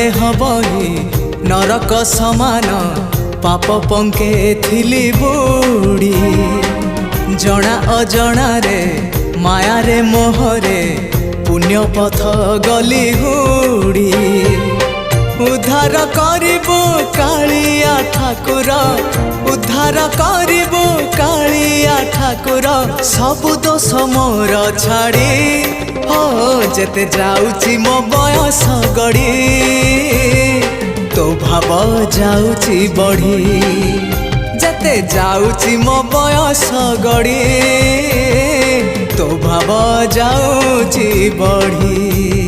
हबही नरक समान पाप पंके थिली बुड़ी जना अजना रे माया रे मोहरे पुण्य पथ गली हुड़ी उद्धार करिबु कालिया ठाकुर उद्धार करिबु कालिया ठाकुर सबु दोष मोर छाड़ी हो जेते जाउची मो बयस गड़ी तो भाव जाउची बढ़ी जेते जाउची मो बयस गड़ी तो भाव जाउची बढ़ी।